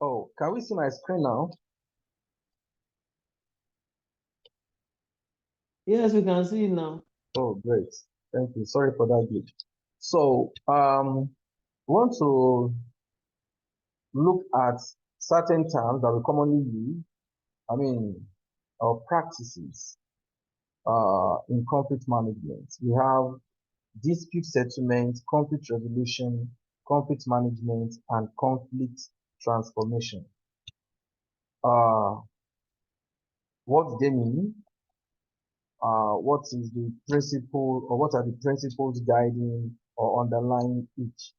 Oh, can we see my screen now? Yes, we can see it now. Oh, great. Thank you. Sorry for that glitch. So, we want to look at certain terms that we commonly use, I mean, or practices in conflict management. We have dispute settlement, conflict resolution, conflict management, and conflict transformation. Uh, what do they mean? What is the principle, or what are the principles guiding or underlying each?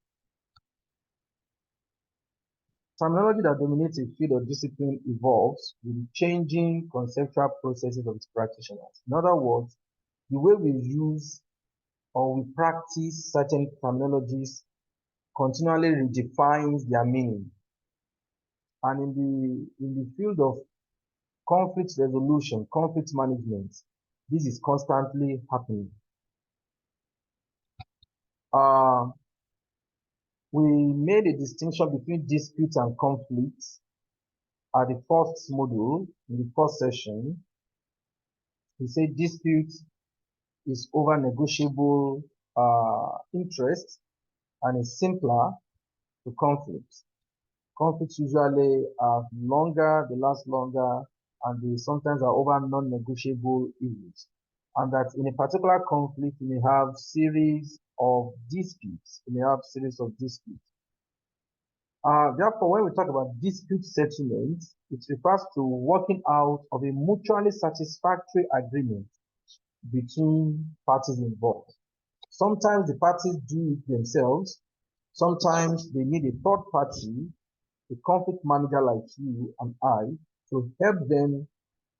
Terminology that dominates a field or discipline evolves with changing conceptual processes of its practitioners. In other words, the way we use or we practice certain terminologies continually redefines their meaning. And in the field of conflict resolution, conflict management, this is constantly happening. Uh, we made a distinction between dispute and conflict at the first module, in the first session. We said dispute is over negotiable interest and is simpler to conflict. Conflicts usually are longer, they last longer, and they sometimes are over non-negotiable issues. And that in a particular conflict, you may have series of disputes. You may have series of disputes. Therefore, when we talk about dispute settlement, it refers to working out of a mutually satisfactory agreement between parties involved. Sometimes the parties do it themselves. Sometimes they need a third party, a conflict manager like you and I, to help them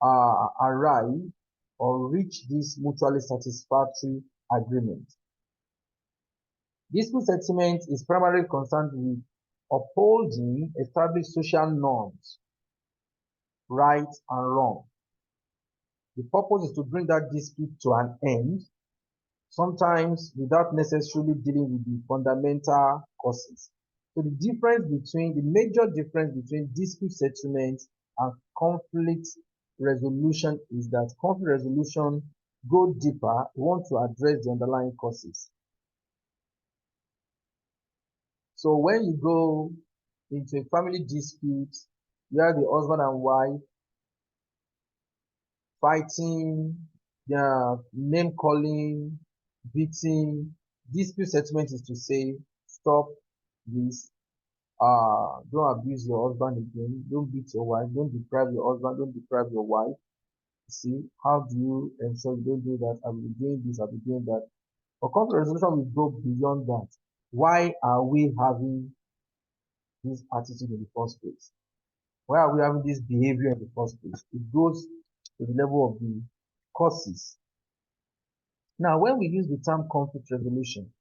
arrive or reach this mutually satisfactory agreement. Dispute settlement is primarily concerned with upholding established social norms, right and wrong. The purpose is to bring that dispute to an end, sometimes without necessarily dealing with the fundamental causes. So the major difference between dispute settlement and conflict resolution is that conflict resolution go deeper, want to address the underlying causes. So when you go into a family dispute where the husband and wife fighting, name calling, beating, dispute settlement is to say, stop this. Don't abuse your husband again. Don't beat your wife. Don't deprive your husband. Don't deprive your wife. See, how do you ensure you don't do that? I will be doing this. I'll be doing that. For conflict resolution, we go beyond that. Why are we having this attitude in the first place? Why are we having this behavior in the first place? It goes to the level of the causes. Now, when we use the term conflict resolution,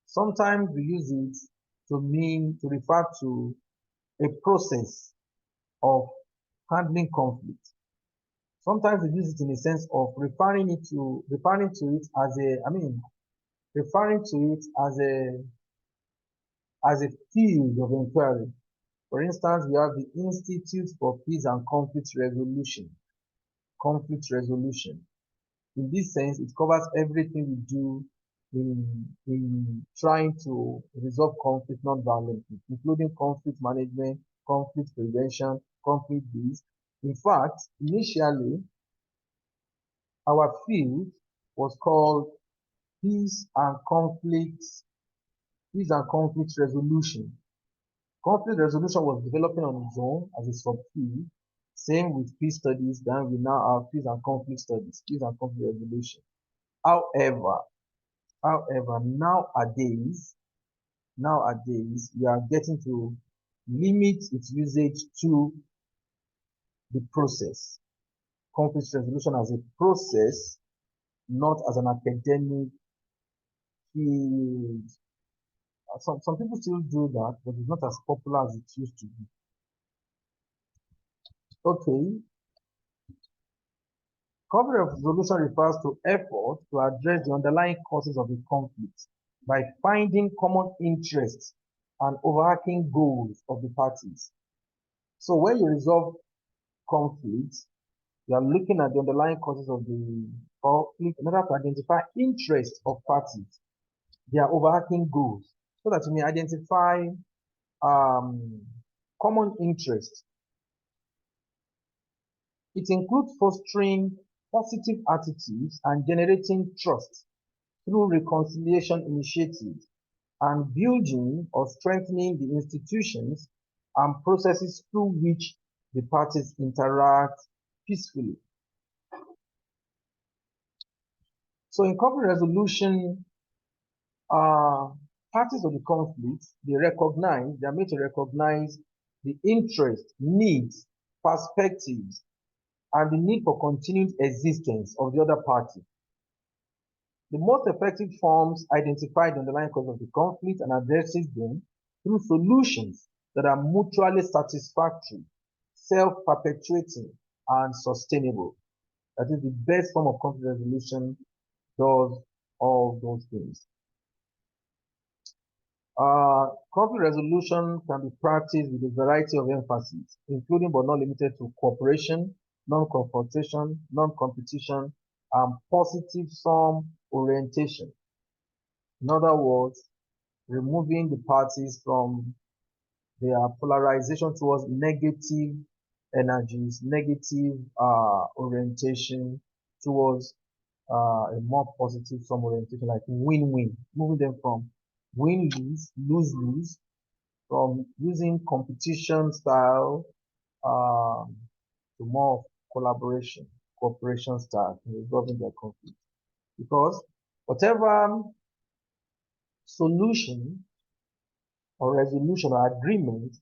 sometimes we use it to refer to a process of handling conflict. Sometimes we use it in a sense of referring to it as referring to it as a field of inquiry. For instance, we have the Institute for Peace and Conflict Resolution. Conflict resolution. In this sense, it covers everything we do in trying to resolve conflict non-violently, including conflict management, conflict prevention, conflict peace. In fact, initially, our field was called peace and conflict, peace and conflict resolution. Conflict resolution was developing on its own as a subfield. Same with peace studies. Then we now have peace and conflict studies, peace and conflict resolution. However, nowadays, we are getting to limit its usage to the process. Conflict resolution as a process, not as an academic field. Some people still do that, but it's not as popular as it used to be. Okay, conflict resolution refers to effort to address the underlying causes of a conflict by finding common interests and overarching goals of the parties. So when you resolve conflicts, you are looking at the underlying causes of the conflict in order to identify interests of parties, their overarching goals, so that you may identify um, common interests. It includes fostering positive attitudes and generating trust through reconciliation initiatives and building or strengthening the institutions and processes through which the parties interact peacefully. So in conflict resolution, parties of the conflict, they are made to recognize the interests, needs, perspectives, and the need for continued existence of the other party. The most effective forms identify the underlying cause of the conflict and addresses them through solutions that are mutually satisfactory, self-perpetuating, and sustainable. That is the best form of conflict resolution does all those things. Conflict resolution can be practiced with a variety of emphases, including but not limited to cooperation, non-confrontation, non-competition, and positive sum orientation. In other words, removing the parties from their polarization towards negative energies, negative orientation towards a more positive sum orientation, like win-win, moving them from win-lose, lose-lose, from using competition style to more of collaboration, cooperation style in resolving their conflict. Because whatever solution or resolution or agreement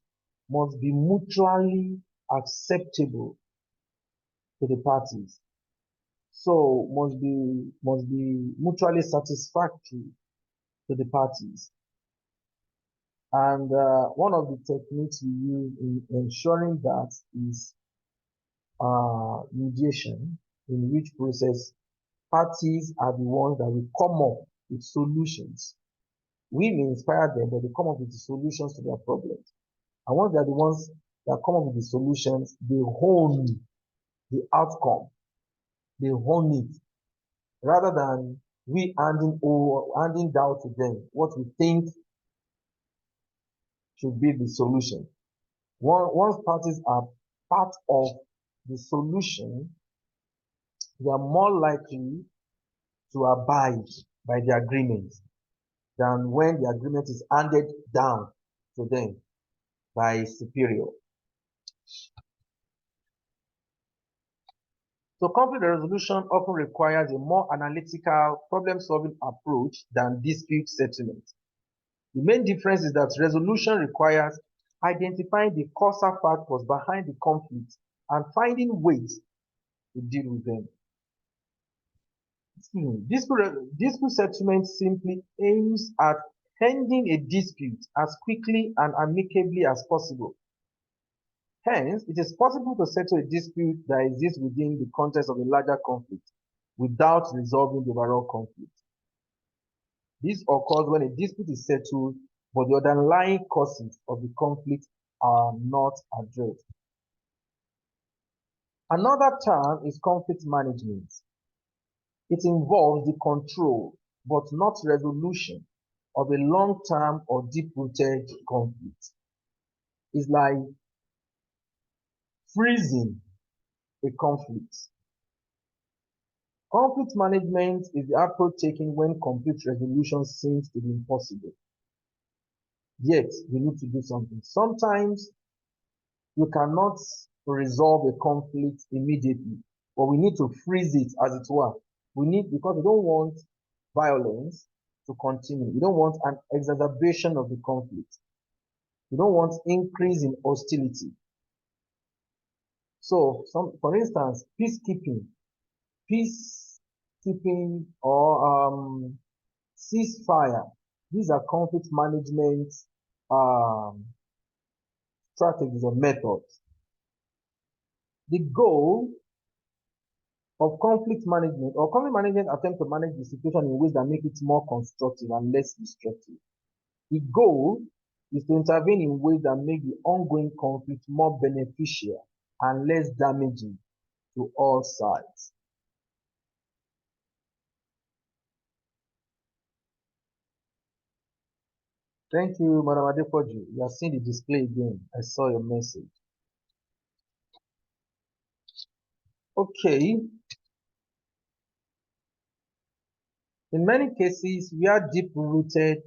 must be mutually acceptable to the parties. So must be mutually satisfactory to the parties. And one of the techniques we use in ensuring that is mediation, in which process parties are the ones that will come up with solutions. We may inspire them, but they come up with the solutions to their problems. And once they are the ones that come up with the solutions, they hone the outcome, they hone it, rather than we handing down to them what we think should be the solution. Once parties are part of the solution, they are more likely to abide by the agreement than when the agreement is handed down to them by superior. So conflict resolution often requires a more analytical problem-solving approach than dispute settlement. The main difference is that resolution requires identifying the causal factors behind the conflict and finding ways to deal with them. Dispute settlement simply aims at ending a dispute as quickly and amicably as possible. Hence, it is possible to settle a dispute that exists within the context of a larger conflict without resolving the overall conflict. This occurs when a dispute is settled, but the underlying causes of the conflict are not addressed. Another term is conflict management. It involves the control, but not resolution, of a long-term or deep-rooted conflict. It's like freezing a conflict. Conflict management is the approach taken when conflict resolution seems to be impossible. Yet, we need to do something. Sometimes you cannot resolve a conflict immediately, but we need to freeze it, as it were. Because we don't want violence to continue. We don't want an exacerbation of the conflict. We don't want increase in hostility. So, for instance, peacekeeping or ceasefire. These are conflict management strategies or methods. The goal of conflict management attempt to manage the situation in ways that make it more constructive and less destructive. The goal is to intervene in ways that make the ongoing conflict more beneficial and less damaging to all sides. Thank you, Madam Adepoju. You have seen the display again. I saw your message. Okay. In many cases, where deep-rooted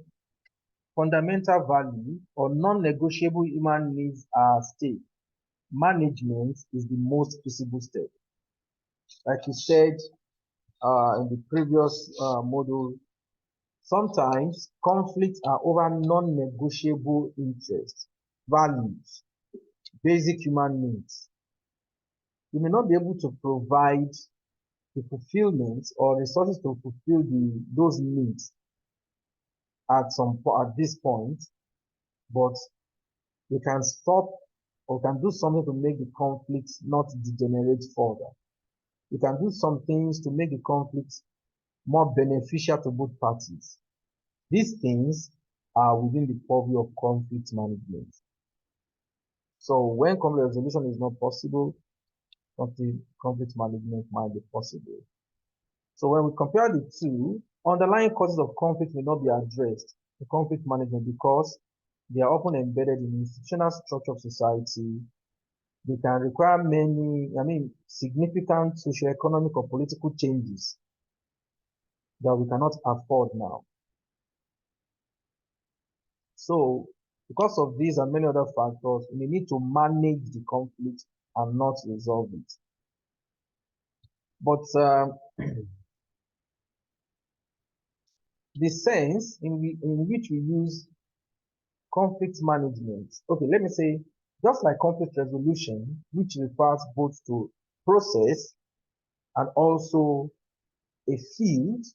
fundamental value or non-negotiable human needs are at stake, management is the most feasible step. Like you said in the previous module, sometimes conflicts are over non-negotiable interests, values, basic human needs. You may not be able to provide the fulfillment or resources to fulfill those needs at this point, but we can stop or can do something to make the conflict not degenerate further. We can do some things to make the conflict more beneficial to both parties. These things are within the purview of conflict management. So when conflict resolution is not possible, conflict management might be possible. So when we compare the two, underlying causes of conflict may not be addressed in conflict management because they are often embedded in the institutional structure of society. They can require significant socioeconomic or political changes that we cannot afford now. So because of these and many other factors, we need to manage the conflict and not resolve it. But the sense in which we use conflict management, okay, let me say, just like conflict resolution, which refers both to process and also a field,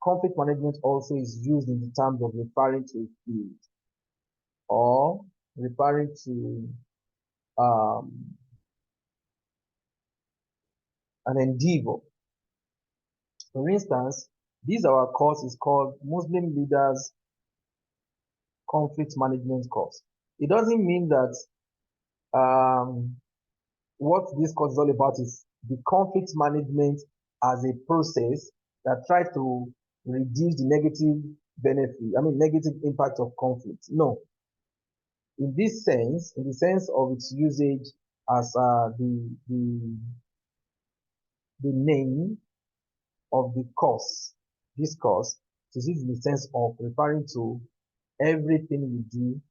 conflict management also is used in the terms of referring to a field or referring to um, an endeavor. For instance, this our course is called Muslim Leaders Conflict Management Course. It doesn't mean that what this course is all about is the conflict management as a process that tries to reduce the negative impact of conflict. No. In this sense, in the sense of its usage as the name of the course, this course, is used in the sense of referring to everything we do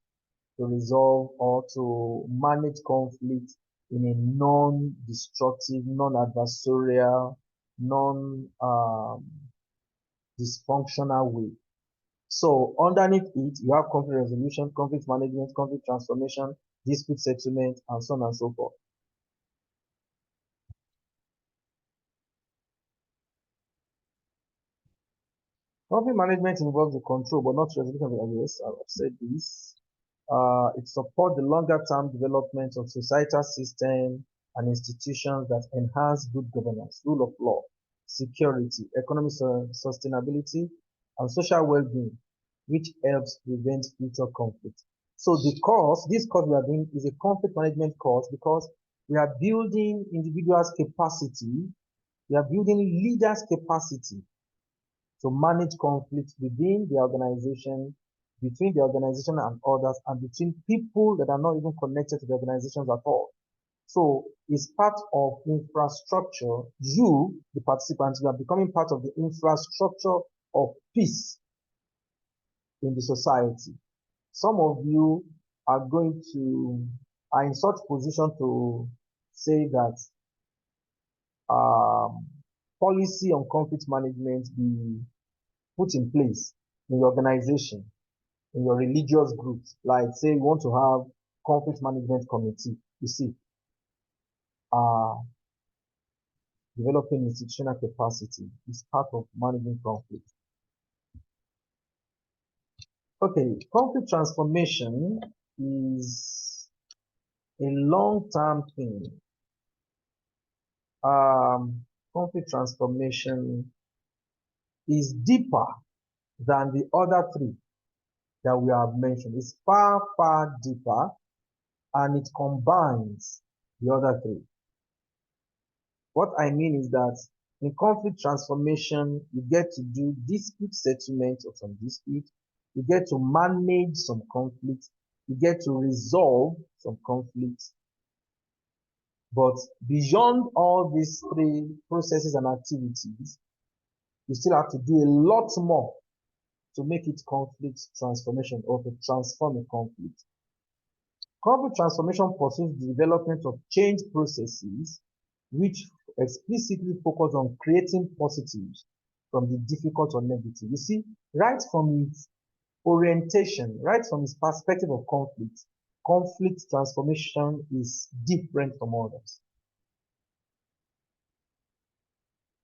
to resolve or to manage conflict in a non-destructive, non-adversarial, non-dysfunctional way. So underneath it, you have conflict resolution, conflict management, conflict transformation, dispute settlement, and so on and so forth. Conflict management involves the control, but not resolution of the yes, I've said this. It supports the longer-term development of societal systems and institutions that enhance good governance, rule of law, security, economic sustainability, and social well-being, which helps prevent future conflict. So this course we are doing is a conflict management course because we are building individuals' capacity, we are building leaders' capacity to manage conflict within the organization, between the organization and others, and between people that are not even connected to the organizations at all. So it's part of infrastructure. You, the participants, you are becoming part of the infrastructure of peace in the society. Some of you are in such position to say that policy on conflict management be put in place in your organization, in your religious groups. Like say you want to have conflict management committee, you see, developing institutional capacity is part of managing conflict. Okay, conflict transformation is a long-term thing. Conflict transformation is deeper than the other three. that we have mentioned. It's far, far deeper, and it combines the other three. What I mean is that in conflict transformation, you get to do dispute settlement of some dispute, you get to manage some conflict, you get to resolve some conflicts. But beyond all these three processes and activities, you still have to do a lot more to make it conflict transformation or to transform a conflict. Conflict transformation pursues the development of change processes which explicitly focus on creating positives from the difficult or negative. You see, right from its orientation, right from its perspective of conflict, conflict transformation is different from others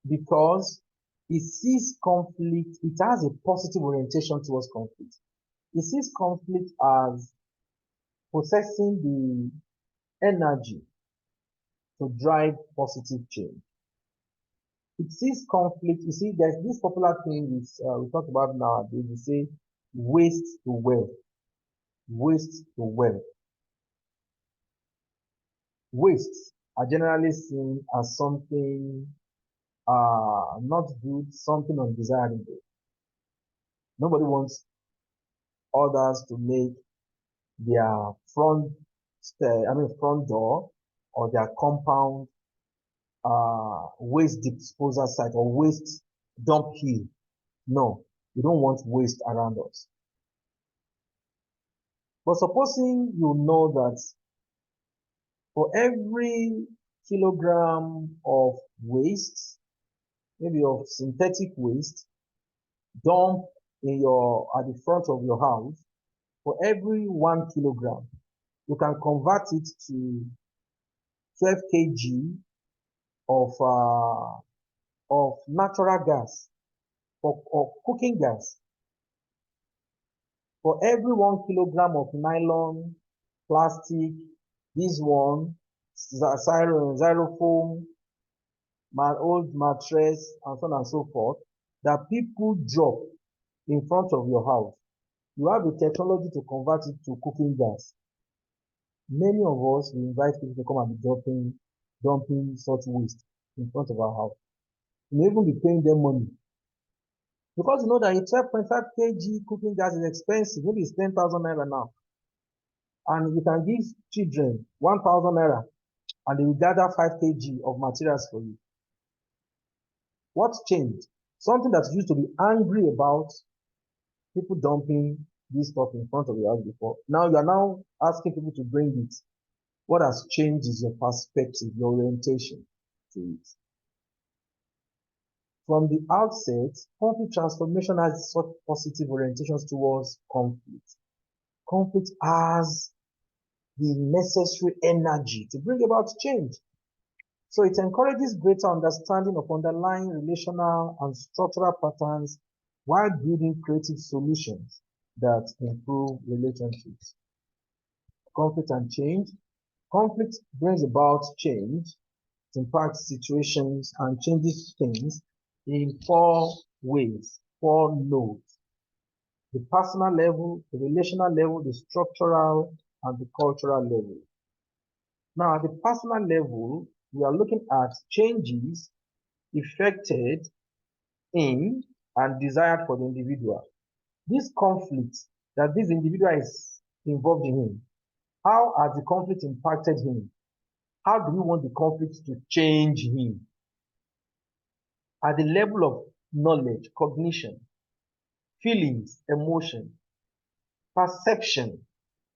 because it sees conflict, it has a positive orientation towards conflict. It sees conflict as possessing the energy to drive positive change. It sees conflict. You see, there's this popular thing we talk about nowadays. We say waste to wealth, waste to wealth. Wastes are generally seen as something not good, something undesirable. Nobody wants others to make their front door or their compound waste disposal site or waste dump hill. No, we don't want waste around us. But supposing you know that for every kilogram of waste, maybe of synthetic waste, dump at the front of your house, for every 1 kilogram, you can convert it to 12 kg of natural gas or cooking gas. For every 1 kilogram of nylon, plastic, this one, styrofoam, my old mattress, and so on and so forth, that people drop in front of your house. You have the technology to convert it to cooking gas. Many of us will invite people to come and be dumping such waste in front of our house. You may even be paying them money. Because you know that a 12.5 kg cooking gas is expensive. Maybe it's 10,000 naira now. And you can give children 1,000 naira and they will gather 5 kg of materials for you. What changed? Something that you used to be angry about, people dumping this stuff in front of your house before. Now you are now asking people to bring it. What has changed is your perspective, your orientation to it. From the outset, conflict transformation has such positive orientations towards conflict. Conflict has the necessary energy to bring about change. So it encourages greater understanding of underlying relational and structural patterns while building creative solutions that improve relationships. Conflict and change. Conflict brings about change. It impacts situations and changes things in four ways, four nodes. The personal level, the relational level, the structural, and the cultural level. Now, at the personal level, we are looking at changes effected in and desired for the individual. This conflict that this individual is involved in, how has the conflict impacted him? How do we want the conflict to change him? At the level of knowledge, cognition, feelings, emotion, perception,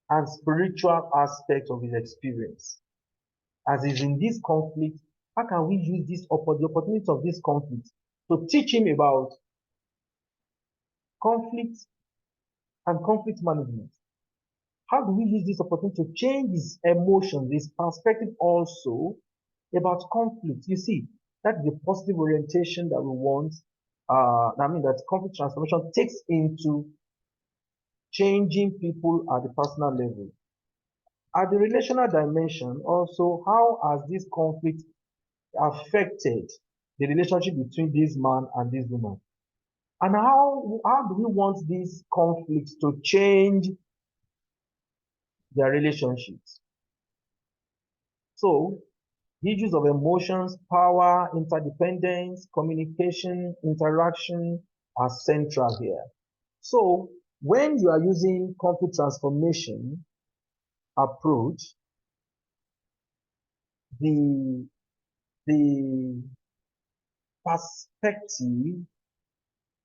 and spiritual aspect of his experience. As is in this conflict, how can we use the opportunity of this conflict to teach him about conflict and conflict management? How do we use this opportunity to change his emotions, his perspective also about conflict? You see, that's the positive orientation that we want. That conflict transformation takes into changing people at the personal level. At the relational dimension, also, how has this conflict affected the relationship between this man and this woman? And how do we want these conflicts to change their relationships? So, issues of emotions, power, interdependence, communication, interaction are central here. So, when you are using conflict transformation approach, the the perspective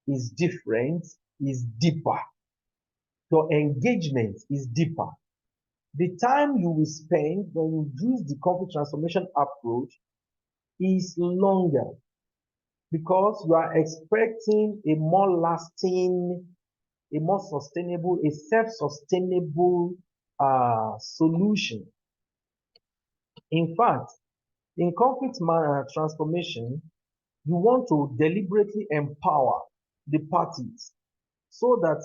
is different, is deeper. Your engagement is deeper. The time you will spend when you use the conflict transformation approach is longer because you are expecting a more lasting, a more sustainable, a self-sustainable solution. In fact, in conflict transformation, you want to deliberately empower the parties so that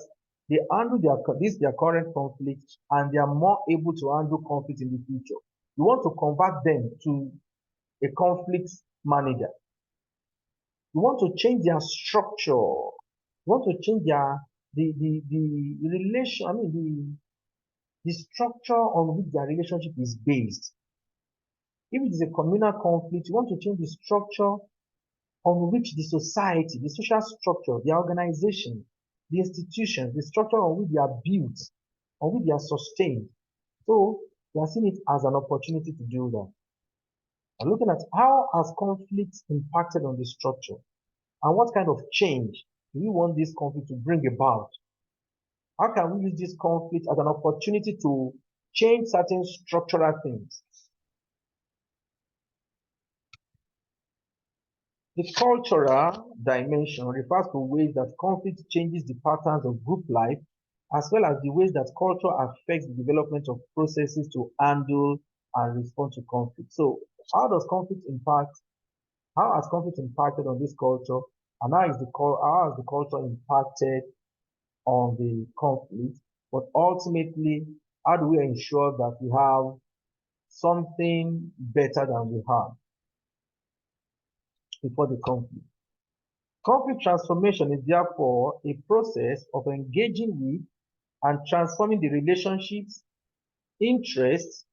they handle their current conflict and they are more able to handle conflict in the future. You want to convert them to a conflict manager. You want to change their structure. You want to change the relation, the structure on which their relationship is based. If it is a communal conflict, you want to change the structure on which the society, the social structure, the organization, the institution, the structure on which they are built, on which they are sustained. So we are seeing it as an opportunity to do that. And looking at how has conflict impacted on the structure and what kind of change do we want this conflict to bring about? How can we use this conflict as an opportunity to change certain structural things? The cultural dimension refers to ways that conflict changes the patterns of group life, as well as the ways that culture affects the development of processes to handle and respond to conflict. So, how does conflict impact? How has conflict impacted on this culture, and how has the culture impacted on the conflict? But ultimately, how do we ensure that we have something better than we had before the conflict? Conflict transformation is therefore a process of engaging with and transforming the relationships, interests,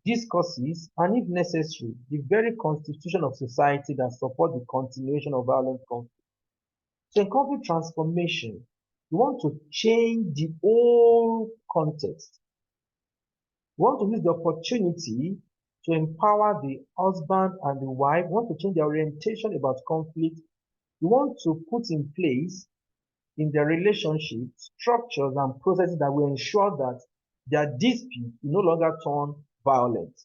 discourses, and if necessary, the very constitution of society that support the continuation of violent conflict. So in conflict transformation, you want to change the whole context. You want to use the opportunity to empower the husband and the wife. You want to change their orientation about conflict. You want to put in place in their relationship structures and processes that will ensure that their dispute will no longer turn violent.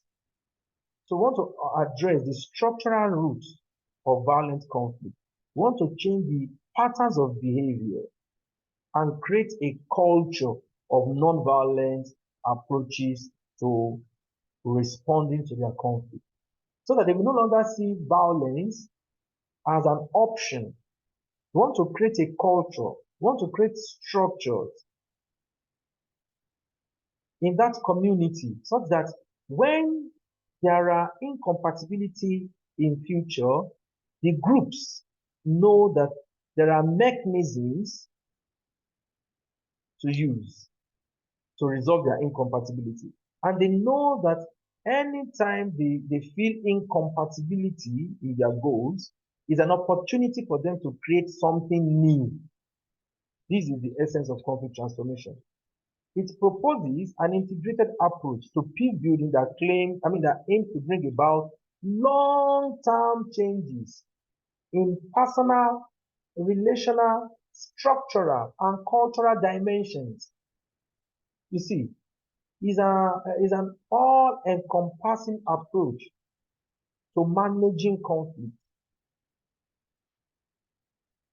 So we want to address the structural roots of violent conflict. We want to change the patterns of behavior and create a culture of non-violent approaches to responding to their conflict so that they will no longer see violence as an option. We want to create a culture. We want to create structures in that community such that when there are incompatibility in future, the groups know that there are mechanisms to use to resolve their incompatibility. And they know that anytime they feel incompatibility in their goals, is an opportunity for them to create something new. This is the essence of conflict transformation. It proposes an integrated approach to peace building that aims to bring about long-term changes in personal, relational, structural, and cultural dimensions. You see, is an all-encompassing approach to managing conflict.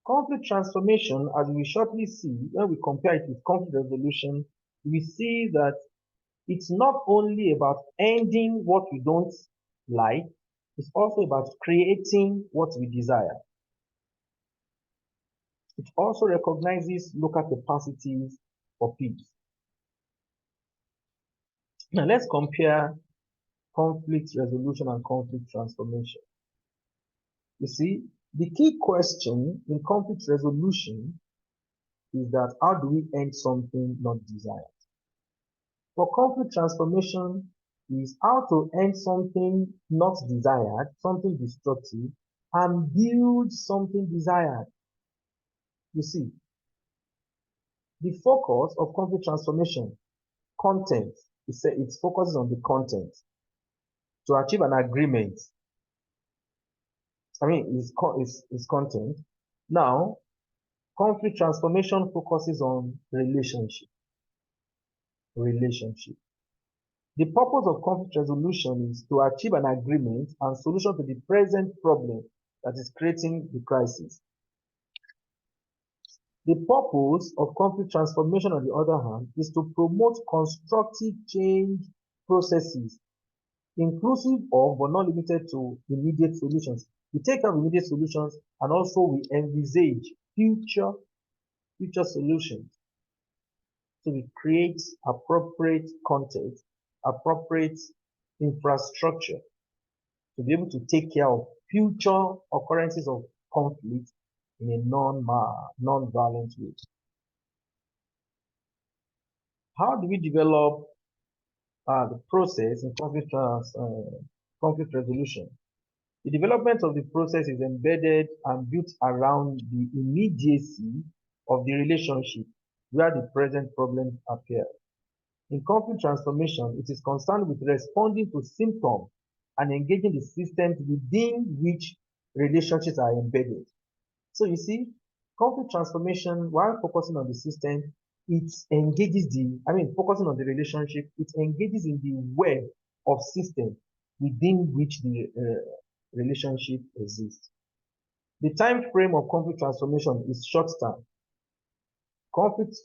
Conflict transformation, as we shortly see when we compare it with conflict resolution, we see that it's not only about ending what we don't like, it's also about creating what we desire. It also recognizes local capacities for peace. Now let's compare conflict resolution and conflict transformation. You see, the key question in conflict resolution is that how do we end something not desired? For conflict transformation is how to end something not desired, something destructive, and build something desired. You see, the focus of conflict transformation, content, it focuses on the content to achieve an agreement. Is content. Now, conflict transformation focuses on relationship. Relationship. The purpose of conflict resolution is to achieve an agreement and solution to the present problem that is creating the crisis. The purpose of conflict transformation, on the other hand, is to promote constructive change processes, inclusive of but not limited to immediate solutions. We take up immediate solutions and also we envisage future solutions. So we create appropriate context, appropriate infrastructure to be able to take care of future occurrences of conflict in a non-violent way. How do we develop the process in conflict resolution? The development of the process is embedded and built around the immediacy of the relationship where the present problems appear. In conflict transformation, it is concerned with responding to symptoms and engaging the systems within which relationships are embedded. So you see, conflict transformation, while focusing on the system, it engages focusing on the relationship, it engages in the web of systems within which the relationship exists. The time frame of conflict transformation is short term. Conflict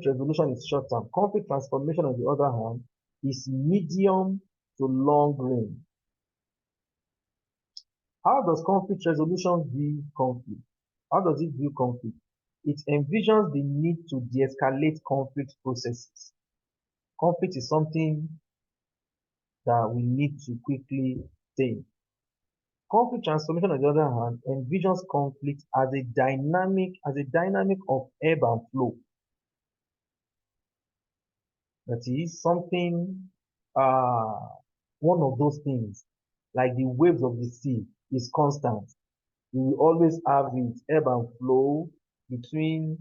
resolution is short term. Conflict transformation, on the other hand, is medium to long range. How does conflict resolution view conflict? How does it view conflict? It envisions the need to de-escalate conflict processes. Conflict is something that we need to quickly tame. Conflict transformation, on the other hand, envisions conflict as a dynamic of ebb and flow. That is something, one of those things, like the waves of the sea, is constant. We will always have it ebb and flow between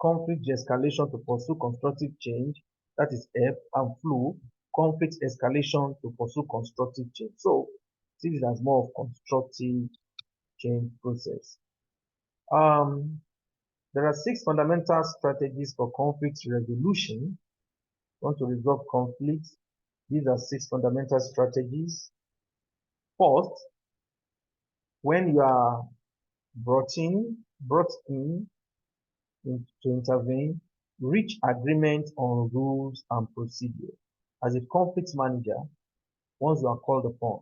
conflict de-escalation to pursue constructive change, that is ebb, and flow, conflict escalation to pursue constructive change. So, see it as more of constructive change process. There are 6 fundamental strategies for conflict resolution. Want to resolve conflict? These are 6 fundamental strategies. First, when you are brought in to intervene, reach agreement on rules and procedure. As a conflict manager, once you are called upon,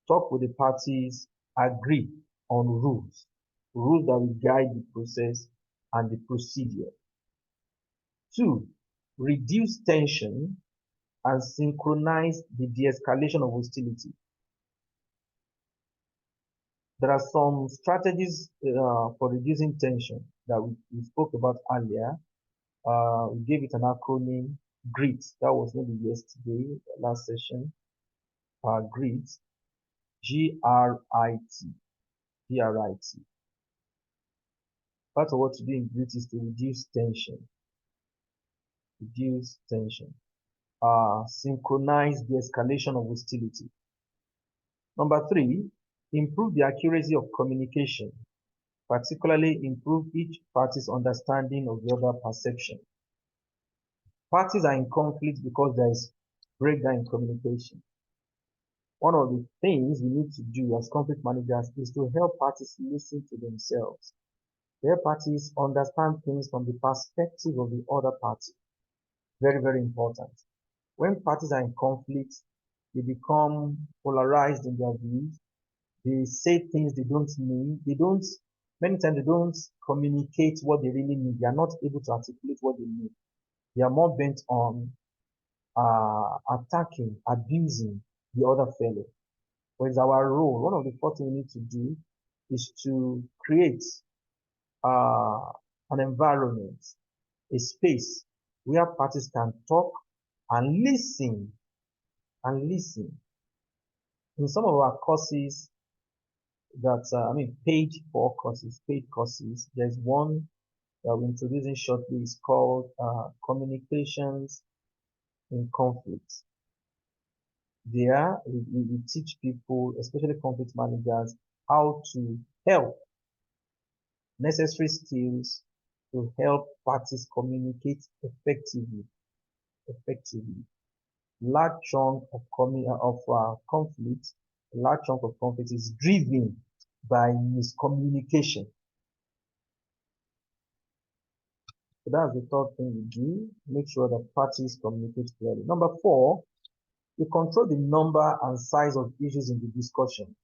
talk with the parties, agree on rules that will guide the process and the procedure. 2, reduce tension and synchronize the de-escalation of hostility. There are some strategies for reducing tension that we spoke about earlier. We gave it an acronym, GRIT. That was maybe yesterday, last session. GRIT, G-R-I-T, G-R-I-T. Part of what to do in GRIT is to reduce tension. Synchronize the escalation of hostility. Number 3, improve the accuracy of communication, particularly improve each party's understanding of the other perception. Parties are in conflict because there is breakdown in communication. One of the things we need to do as conflict managers is to help parties listen to themselves. Help parties understand things from the perspective of the other party. Very, very important. When parties are in conflict, they become polarized in their views. They say things they don't mean. Many times they don't communicate what they really need. They are not able to articulate what they need. They are more bent on attacking, abusing the other fellow. But it's our role. One of the first things we need to do is to create an environment, a space where parties can talk and listen. In some of our courses that, paid courses, there's one that we're introducing shortly. It's called Communications in Conflict. There, we teach people, especially conflict managers, how to help necessary skills to help parties communicate effectively. Large chunk of conflict, a large chunk of conflict is driven by miscommunication. So that's the third thing we do. Make sure that parties communicate clearly. Number four, we control the number and size of issues in the discussion.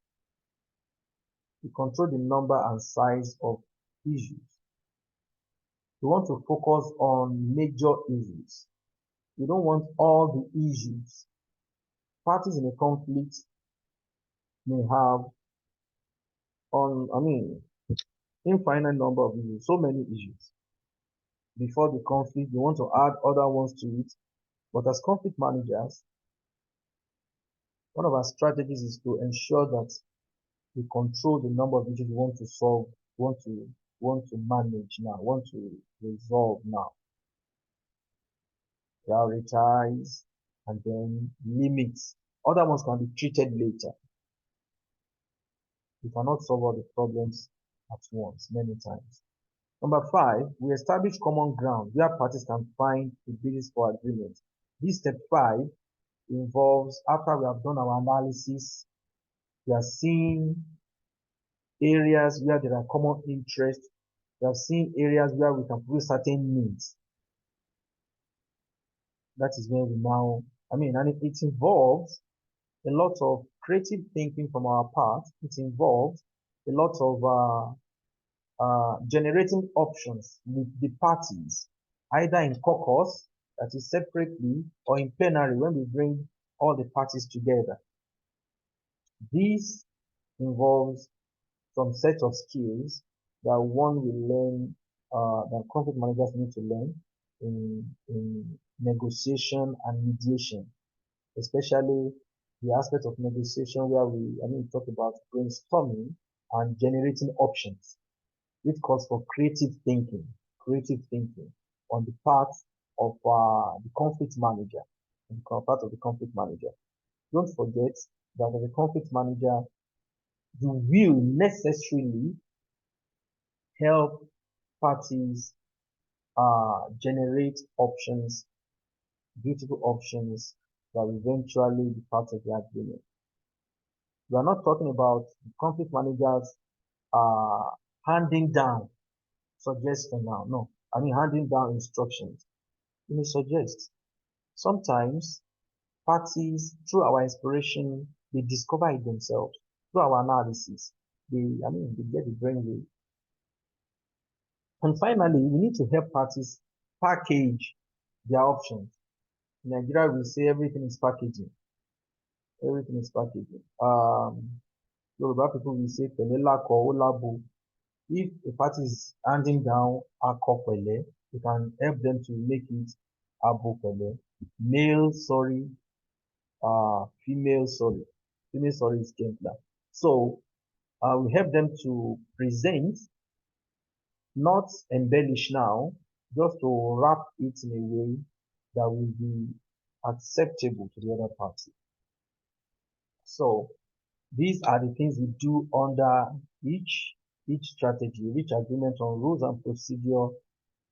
We control the number and size of issues. We want to focus on major issues. We don't want all the issues. Parties in a conflict may have infinite number of issues, so many issues. Before the conflict, they want to add other ones to it. But as conflict managers, one of our strategies is to ensure that we control the number of issues we want to solve, want to manage now, want to resolve now, prioritize, and then limit. Other ones can be treated later. We cannot solve all the problems at once, many times. Number five, we establish common ground where parties can find a basis for agreement. This step five involves, after we have done our analysis, we are seeing areas where there are common interests. We have seen areas where we can fulfill certain needs. That is where we now, and it involves a lot of creative thinking from our part. It involves a lot of generating options with the parties, either in caucus, that is separately, or in plenary when we bring all the parties together. This involves some set of skills that one will learn, that conflict managers need to learn in negotiation and mediation, especially the aspect of negotiation where we talk about brainstorming and generating options, which calls for creative thinking on the part of the conflict manager, Don't forget that as a conflict manager, you will necessarily help parties generate options, beautiful options that will eventually be part of the agreement. We are not talking about conflict managers handing down suggestion now. No, handing down instructions. You may suggest. Sometimes parties, through our inspiration, they discover it themselves. Through our analysis, they get the brainwave. And finally, we need to help parties package their options. In Nigeria, we say everything is packaging. Everything is packaging. Yoruba people will say Pelela ko Olabo. If a party is handing down Akopele, you can help them to make it Abopele. Male, sorry, female, sorry. Female, sorry is gentler. So, we help them to present, not embellish now, just to wrap it in a way that will be acceptable to the other party. So, these are the things we do under each strategy, each agreement on rules and procedure.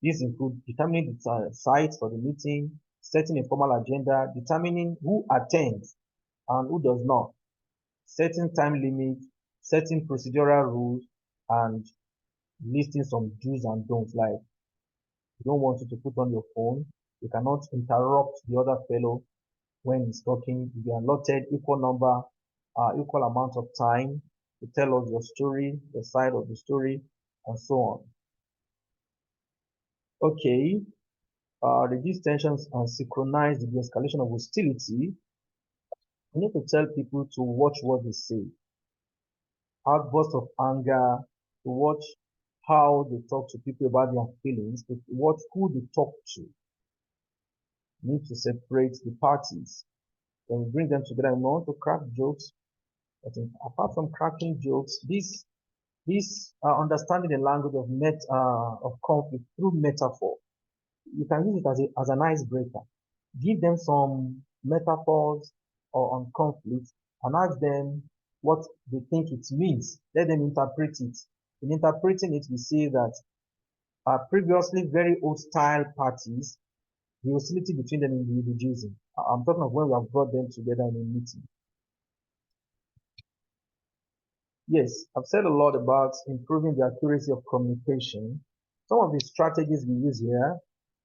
These include determining the sites for the meeting, setting a formal agenda, determining who attends and who does not, setting time limits, setting procedural rules, and listing some do's and don'ts. Like, you don't want you to put on your phone, you cannot interrupt the other fellow when he's talking. You are allotted equal amount of time to tell us your story, the side of the story, and so on. Okay, reduce tensions and synchronize the de-escalation of hostility. We need to tell people to watch what they say. outbursts of anger, to watch how they talk to people about their feelings, to watch who they talk to. We need to separate the parties. When we bring them together, we want to crack jokes. But apart from cracking jokes, this understanding the language of conflict through metaphor, you can use it as an icebreaker. Give them some metaphors or on conflict and ask them what they think it means. Let them interpret it. In interpreting it, we see that previously very old style parties, the hostility between them will be reducing. I'm talking of when we have brought them together in a meeting. Yes, I've said a lot about improving the accuracy of communication. Some of the strategies we use here,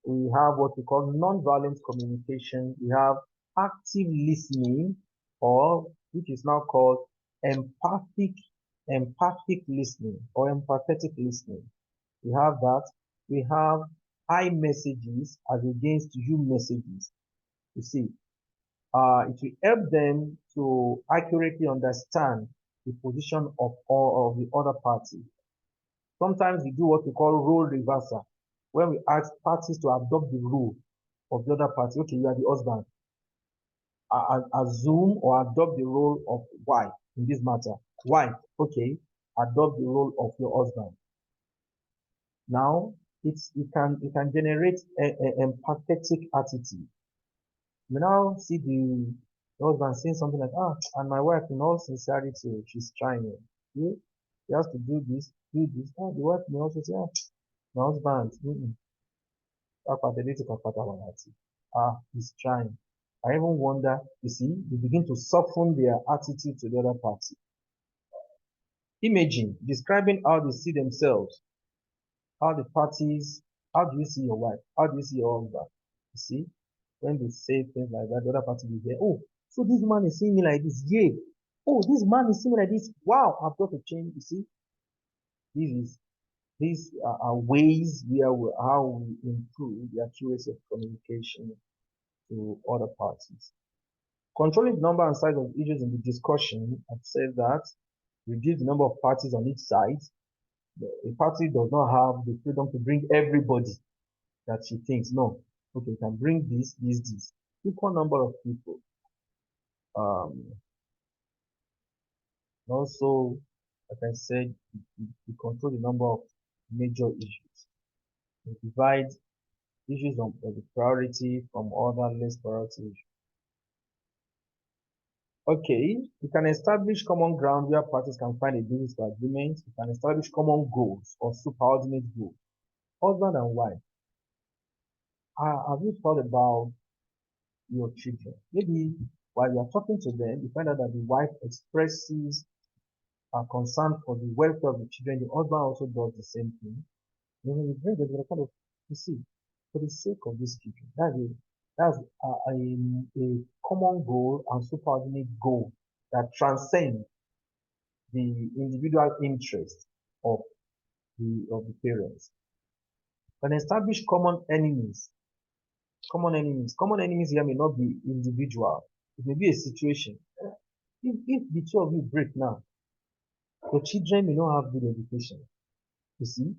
we have what we call non-violent communication. We have active listening, or which is now called empathic, empathic listening or empathetic listening. We have that. We have I messages as against you messages. You see, it will help them to accurately understand the position of all of the other party. Sometimes we do what we call role reversal, when we ask parties to adopt the role of the other party. Okay, you are the husband. Assume or adopt the role of wife in this matter. Wife, okay, adopt the role of your husband. Now, it can generate an empathetic attitude. You now see the husband saying something like, and my wife, in all sincerity, she's trying. Yeah, he has to do this, do this. The wife may also say, my husband, he's trying. I even wonder, you see, they begin to soften their attitude to the other party. Imaging, describing how they see themselves, how the parties, how do you see your wife? How do you see your husband? You see, when they say things like that, the other party will hear, oh, so this man is seeing me like this. Yeah. Oh, this man is seeing me like this. Wow, I've got to change. You see, this is these are ways how we improve the accuracy of communication to other parties. Controlling the number and size of issues in the discussion, I've said that, reduce the number of parties on each side. A party does not have the freedom to bring everybody that she thinks. No. Okay, you can bring this. Equal number of people. Um, also, like I said, you control the number of major issues. You divide issues of the priority from other less priority issues. Okay, you can establish common ground where parties can find a basis for agreement. You can establish common goals or subordinate goals. Husband and wife. Have you thought about your children? Maybe while you are talking to them, you find out that the wife expresses a concern for the welfare of the children. The husband also does the same thing. Then when you bring them, kind of, you see, for the sake of these children, that's a common goal and subordinate goal that transcends the individual interest of the parents. Can establish common enemies. Common enemies. Common enemies here may not be individual. It may be a situation. If the two of you break now, your children may not have good education. You see,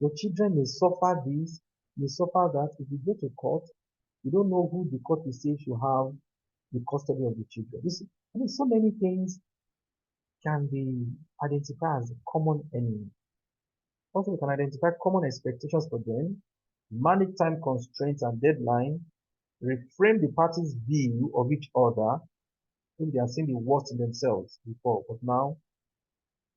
your children may suffer this, may suffer that. If you go to court, you don't know who the court will say should have the custody of the children. You see, I mean, so many things can be identified as a common enemy. Also, we can identify common expectations for them, manage time constraints and deadline, reframe the parties' view of each other if they are seeing the worst in themselves before, but now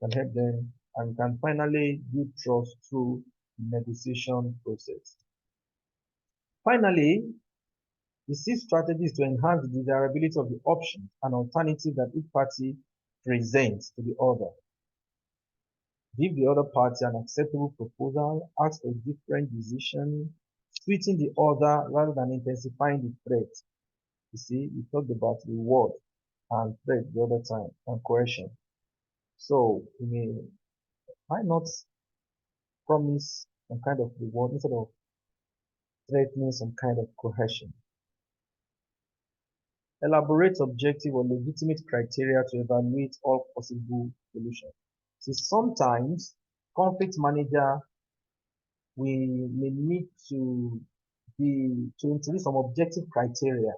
can help them and can finally build trust through negotiation process. Finally, we see strategies to enhance the desirability of the options and alternatives that each party presents to the other. Give the other party an acceptable proposal, ask for a different decision, sweeten the other rather than intensifying the threat. You see, we talked about reward and threat the other time and coercion. So why not promise some kind of reward instead of threatening some kind of coercion? elaborate objective or legitimate criteria to evaluate all possible solutions. So sometimes conflict manager we may need to introduce some objective criteria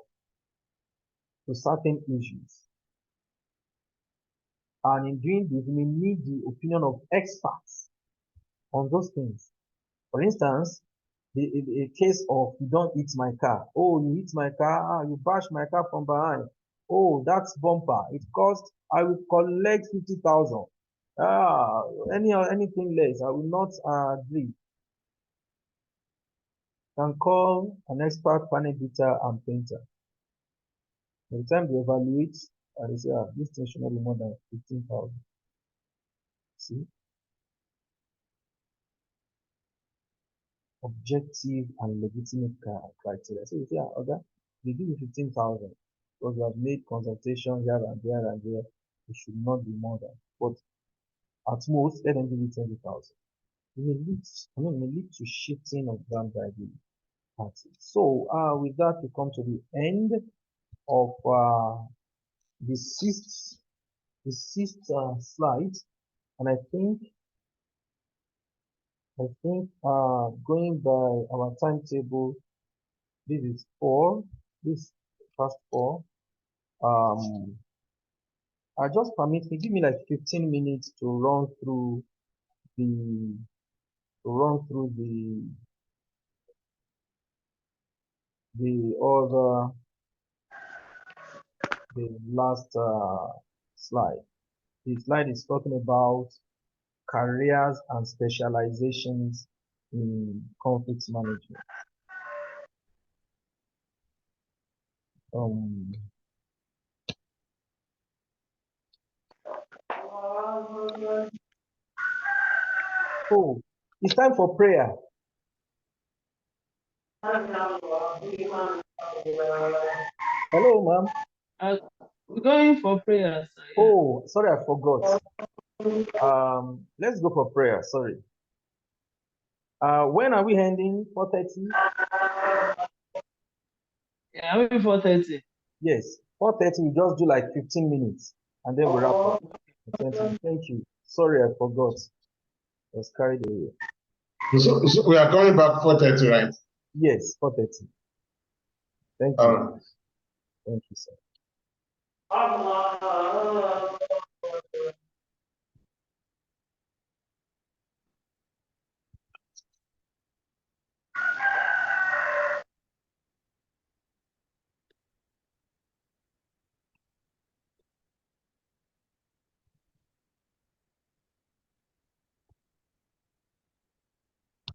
to certain issues. And in doing this, we may need the opinion of experts on those things. For instance, a case of you don't hit my car. Oh, you hit my car, you bash my car from behind. Oh, that's bumper. It cost, I will collect 50,000. Anything less, I will not agree. Can call an expert panel beater and painter. By the time they evaluate, they say, this thing should not be more than 15,000. See? Objective and legitimate criteria. So you say, okay, they give you 15,000 because you have made consultation here and there and there. It should not be more than. But at most, let them give you 20,000. It may lead to shifting of brand value. So with that, we come to the end of the sixth slide, and I think going by our timetable, this is 4. This past 4. I just permit me, give me like 15 minutes to run through the the last slide. The slide is talking about careers and specializations in conflict management. Oh, it's time for prayer. Hello, ma'am. We're going for prayers. Yeah. Oh, sorry, I forgot. Let's go for prayer. Sorry. When are we ending? 4:30? Yeah, maybe 4:30. Yes, 4:30. We just do like 15 minutes, and then we wrap up. Thank you. Sorry, I forgot. I was carried away. So we are coming back 4:30, right? Yes, 4:30. Thank you. Thank you, sir.